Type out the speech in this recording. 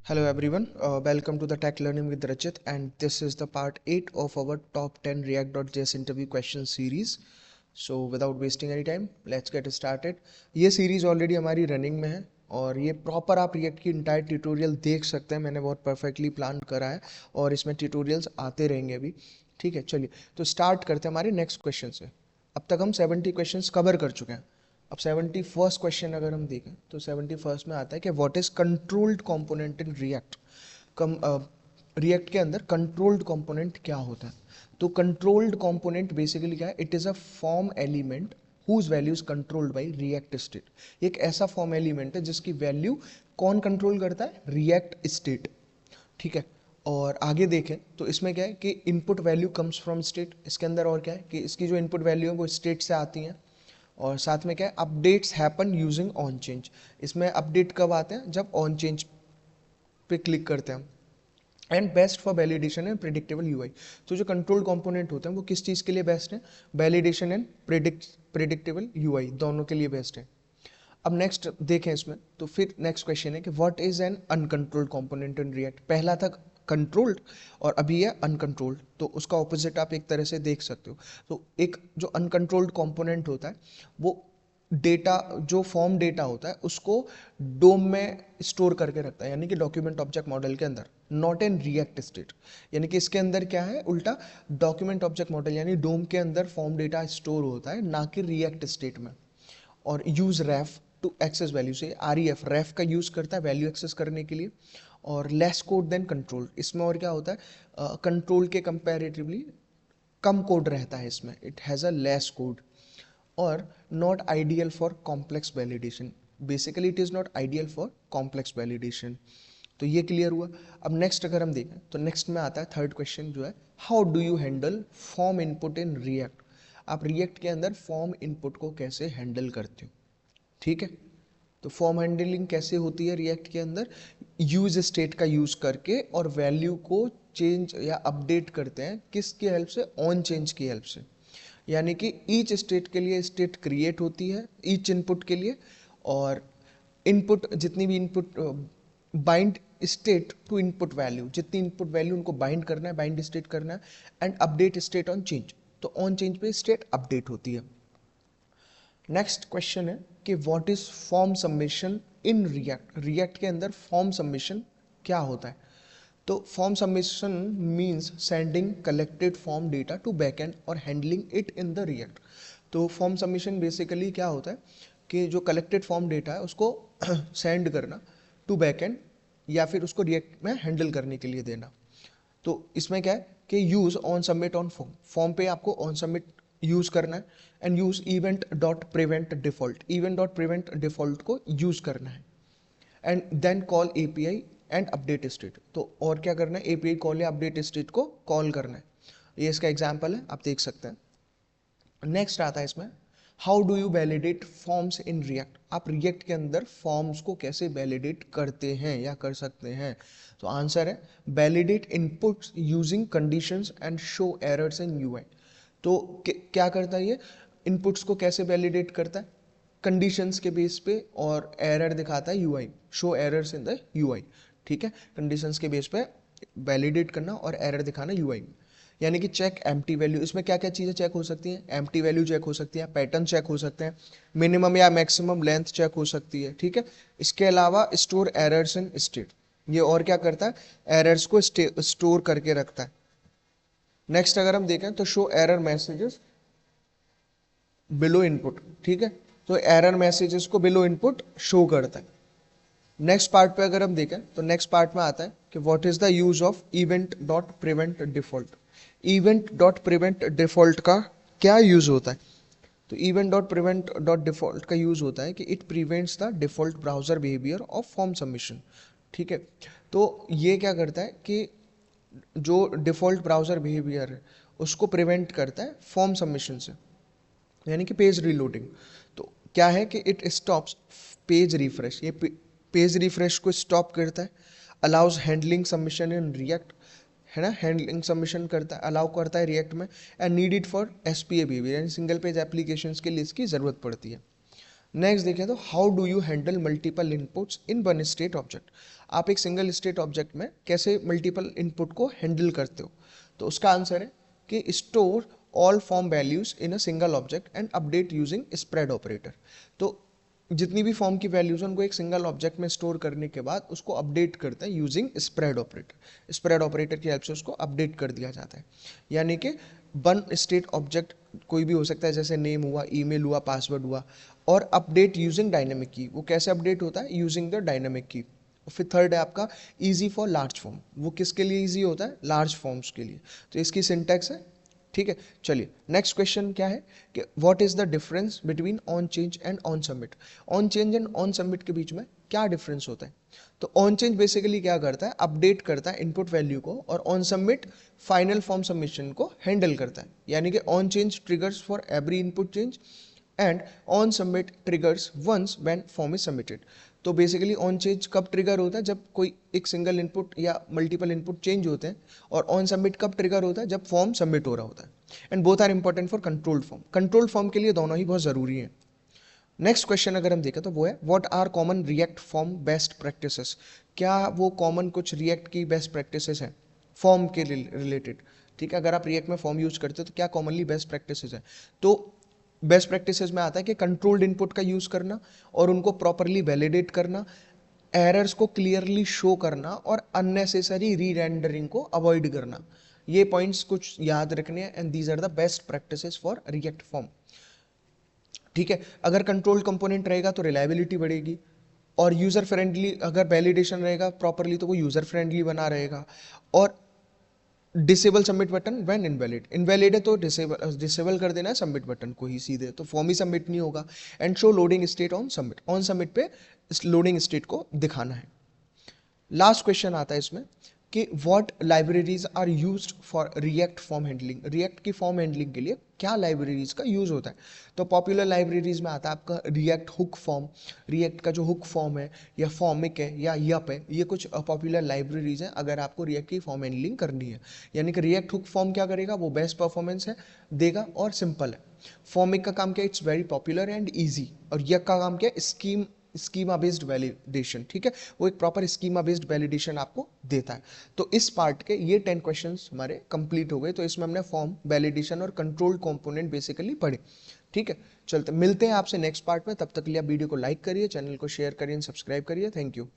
Hello everyone, welcome to the Tech Learning with Rachit, and this is the part 8 of our top 10 React.js interview question series. So without wasting any time, let's get started. ये series already हमारी running में है और ये proper आप react की entire tutorial देख सकते हैं. मैंने बहुत परफेक्टली प्लान करा है और इसमें ट्यूटोरियल्स आते रहेंगे अभी. ठीक है, चलिए तो स्टार्ट करते हैं हमारे नेक्स्ट क्वेश्चन से. अब तक हम 70 क्वेश्चंस कवर कर चुके हैं. अब 71st क्वेश्चन अगर हम देखें तो 71st में आता है कि what is controlled component in React. Come react के अंदर कंट्रोल्ड कंपोनेंट क्या होता है. तो कंट्रोल्ड कंपोनेंट बेसिकली क्या है, it is a form element whose value is controlled by React state. एक ऐसा फॉर्म एलिमेंट है जिसकी वैल्यू कौन कंट्रोल करता है, रिएक्ट स्टेट. ठीक है, और आगे देखें तो इसमें क्या है कि input value comes from state. इसके अंदर और क्या है कि इसकी जो इनपुट वैल्यू है वो स्टेट से आती हैं. और साथ में क्या है, updates happen using on change. इसमें अपडेट कब आते हैं, जब ऑन चेंज पे क्लिक करते हैं. And best for validation and predictable UI. तो जो कंट्रोल कंपोनेंट होते हैं वो किस चीज़ के लिए बेस्ट है, वैलिडेशन एंड प्रिडिक्टेबल यूआई दोनों के लिए बेस्ट है. अब नेक्स्ट देखें इसमें तो फिर नेक्स्ट क्वेश्चन है कि what is an uncontrolled component in React. पहला था कंट्रोल्ड और अभी है अनकंट्रोल्ड, तो उसका ऑपोजिट आप एक तरह से देख सकते हो. तो एक जो अनकंट्रोल्ड कंपोनेंट होता है वो डेटा, जो फॉर्म डेटा होता है उसको डोम में स्टोर करके रखता है, यानी कि डॉक्यूमेंट ऑब्जेक्ट मॉडल के अंदर, नॉट इन रिएक्ट स्टेट. यानी कि इसके अंदर क्या है, उल्टा डॉक्यूमेंट ऑब्जेक्ट मॉडल यानी डोम के अंदर फॉर्म डेटा स्टोर होता है, ना कि रिएक्ट स्टेट में. और use ref to access value से आर ई एफ रैफ का यूज करता है वैल्यू एक्सेस करने के लिए. और लेस कोड देन कंट्रोल. इसमें और क्या होता है, कंट्रोल के कंपैरेटिवली कम कोड रहता है इसमें, it has a less code. और not ideal for complex validation. Basically it is not ideal for complex validation. तो ये क्लियर हुआ. अब नेक्स्ट अगर हम देखें तो नेक्स्ट में आता है थर्ड क्वेश्चन जो है, how do you handle form input in React. आप रिएक्ट के अंदर फॉर्म इनपुट को कैसे हैंडल करते हो. ठीक है, तो फॉर्म हैंडलिंग कैसे होती है रिएक्ट के अंदर, यूज स्टेट का यूज करके और वैल्यू को चेंज या अपडेट करते हैं किसकी हेल्प से, ऑन चेंज की हेल्प से. यानी कि ईच स्टेट के लिए स्टेट क्रिएट होती है ईच इनपुट के लिए, और इनपुट जितनी भी input bind state to input value, जितनी इनपुट वैल्यू उनको बाइंड करना है, बाइंड स्टेट करना है. And update state on change, तो ऑन चेंज पे स्टेट अपडेट होती है. नेक्स्ट क्वेश्चन है कि what is form submission in React. React के अंदर फॉर्म सबमिशन क्या होता है. तो form submission means sending collected form data to backend और handling it in the React. तो फॉर्म सबमिशन बेसिकली क्या होता है कि जो कलेक्टेड फॉर्म डेटा है उसको सेंड करना टू बैकएंड या फिर उसको रिएक्ट में हैंडल करने के लिए देना. तो इसमें क्या है कि use on submit on form, form पे आपको ऑन सबमिट यूज करना है. And use event dot prevent default, event dot prevent default को यूज करना है. And then call API and update state. तो और क्या करना है, एपीआई कॉल या अपडेट स्टेट को कॉल करना है. ये इसका एग्जाम्पल है, आप देख सकते हैं. नेक्स्ट आता है इसमें, how do you validate forms in React. आप रिएक्ट के अंदर फॉर्म्स को कैसे वैलिडेट करते हैं या कर सकते हैं. तो आंसर है validate inputs using conditions and show errors in UI. तो क्या करता है ये, इनपुट्स को कैसे वैलिडेट करता है, कंडीशंस के बेस पे, और एरर दिखाता है UI, show errors in the UI. ठीक है, कंडीशंस के बेस पे वैलिडेट करना और एरर दिखाना यूआई में. यानी कि चेक एम्प्टी वैल्यू, इसमें क्या क्या चीज़ें चेक हो सकती हैं, एम्प्टी वैल्यू चेक हो सकती है, पैटर्न चेक हो सकते हैं, मिनिमम या मैक्सिमम लेंथ चेक हो सकती है. ठीक है, इसके अलावा स्टोर एरर्स इन स्टेट, ये और क्या करता है, एरर्स को स्टोर करके रखता है. नेक्स्ट अगर हम देखें तो show error messages below input. ठीक है, तो एरर मैसेजेस को बिलो इनपुट शो करता है. नेक्स्ट पार्ट पे अगर हम देखें तो नेक्स्ट पार्ट में आता है कि what is the use of event dot prevent default. Event dot prevent default का क्या यूज होता है. तो event dot prevent dot default का यूज होता है कि it prevents the default browser behaviour of form submission. ठीक है, तो ये क्या करता है कि जो डिफॉल्ट ब्राउजर बिहेवियर है उसको प्रिवेंट करता है फॉर्म सबमिशन से, यानी कि पेज रीलोडिंग. तो क्या है कि इट स्टॉप्स पेज रिफ्रेश, ये पेज रिफ्रेश को स्टॉप करता है. Allows handling submission in react, है ना, हैंडलिंग सबमिशन करता है, अलाउ करता है रिएक्ट में. And need it for SPA behaviour, यानी सिंगल पेज एप्लीकेशंस के लिए इसकी ज़रूरत पड़ती है. नेक्स्ट देखें तो how do you handle multiple inputs in one state object. आप एक सिंगल स्टेट ऑब्जेक्ट में कैसे मल्टीपल इनपुट को हैंडल करते हो। तो उसका आंसर है कि store all form values in a single object and update using spread operator. तो जितनी भी फॉर्म की वैल्यूज उनको एक सिंगल ऑब्जेक्ट में स्टोर करने के बाद उसको अपडेट करते हैं using spread operator. Spread operator की हेल्प से उसको अपडेट कर दिया जाता है। यानी कि वन स्टेट ऑब्जेक्ट कोई भी हो सकता है, जैसे नेम हुआ, ईमेल हुआ, पासवर्ड हुआ, और अपडेट यूजिंग डायनेमिक की। वो कैसे अपडेट होता है? यूजिंग द डायनेमिक की। फिर थर्ड है आपका इजी फॉर लार्ज फॉर्म। वो किसके लिए इजी होता है? लार्ज फॉर्म्स के लिए। तो इसकी सिंटैक्स है। ठीक है, चलिए नेक्स्ट क्वेश्चन क्या है कि what is the difference between on change and on submit. On change and on submit के बीच में क्या डिफरेंस होता है? तो ऑन चेंज बेसिकली क्या करता है? अपडेट करता है इनपुट वैल्यू को, और on submit final form submission को हैंडल करता है। यानी कि on change triggers for every input change and on submit triggers once when form is submitted. तो बेसिकली ऑन चेंज कब ट्रिगर होता है? जब कोई एक सिंगल इनपुट या मल्टीपल इनपुट चेंज होते हैं। और ऑन सबमिट कब ट्रिगर होता है? जब फॉर्म सबमिट हो रहा होता है। And both are important for controlled form. Controlled form के लिए दोनों ही बहुत जरूरी हैं। नेक्स्ट क्वेश्चन अगर हम देखें तो वो है what are common React form best practices. क्या वो कॉमन कुछ रिएक्ट की बेस्ट प्रैक्टिसेस हैं फॉर्म के रिलेटेड? ठीक है, अगर आप रिएक्ट में फॉर्म यूज करते हो तो क्या कॉमनली बेस्ट प्रैक्टिसेस हैं? तो बेस्ट प्रैक्टिसेस में आता है कि कंट्रोल्ड इनपुट का यूज करना और उनको प्रॉपरली वैलिडेट करना, एरर्स को क्लियरली शो करना और अननेसेसरी री रेंडरिंग को अवॉइड करना। ये पॉइंट्स कुछ याद रखने हैं and these are the best practices for React form. ठीक है, अगर कंट्रोल कंपोनेंट रहेगा तो रिलायबिलिटी बढ़ेगी, और यूजर फ्रेंडली अगर वैलिडेशन रहेगा प्रॉपरली तो वो यूजर फ्रेंडली बना रहेगा। और disable submit button when invalid. Invalid है तो डिसेबल कर देना है सबमिट बटन को ही सीधे, तो फॉर्म ही सबमिट नहीं होगा। And show loading state on submit. On submit पे इस लोडिंग स्टेट को दिखाना है। लास्ट क्वेश्चन आता है इसमें कि what libraries are used for React form handling. React की फॉर्म हैंडलिंग के लिए क्या लाइब्रेरीज का यूज होता है? तो पॉपुलर लाइब्रेरीज में आता है आपका रिएक्ट हुक फॉर्म। रिएक्ट का जो हुक फॉर्म है या फॉर्मिक है या यप है, ये कुछ पॉपुलर लाइब्रेरीज हैं अगर आपको रिएक्ट की फॉर्म हैंडलिंग करनी है। यानी कि रिएक्ट हुक फॉर्म क्या करेगा? वो बेस्ट परफॉर्मेंस है देगा और सिंपल है। फॉर्मिक का काम क्या है? It's very popular and easy. और यक का काम क्या है? Schema based validation. ठीक है, वो एक प्रॉपर स्कीमा बेस्ड वैलिडेशन आपको देता है। तो इस पार्ट के ये 10 क्वेश्चंस हमारे कंप्लीट हो गए। तो इसमें हमने फॉर्म, वैलिडेशन और कंट्रोल कंपोनेंट बेसिकली पढ़े। ठीक है, चलते मिलते हैं आपसे नेक्स्ट पार्ट में। तब तक के लिए आप वीडियो को लाइक करिए, चैनल को शेयर करिए, सब्सक्राइब करिए। Thank you.